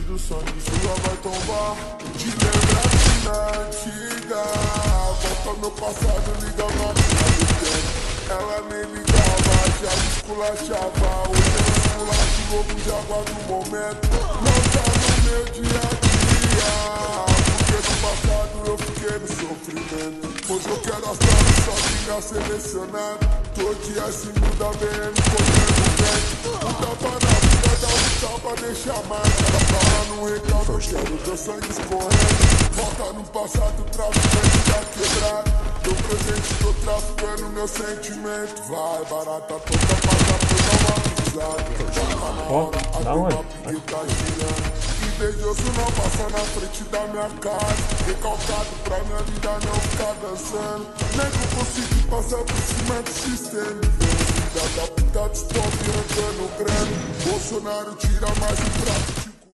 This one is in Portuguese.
do sangue sua vai tombar. Te lembra que na antiga, volta meu passado, liga a máquina do tempo. Ela nem ligava, já me esculachava. Hoje ela esculacha o lobo de água do momento. Não tá no meu dia a dia, porque no passado eu fiquei no sofrimento. Hoje eu quero assar só vingar selecionado. Todo dia se muda BM correndo vento. Um tapa na vida, dá um tapa, deixa mais. Ela fala no recaldo, eu quero teu sangue escorrendo. Volta no passado, traficante da quebrada. Teu presente tô traficando meu sentimento. Vai, barata toda, passa por dar uma pisada. Já tá na hora, a tua pique tá girando. Invejoso não passa na frente da minha casa. Recalcado pra minha vida não ficar dançando. Nem que eu consigo passar por cima do sistema. Filha da puta, stop arrancando grana. Bolsonaro tira mais um prato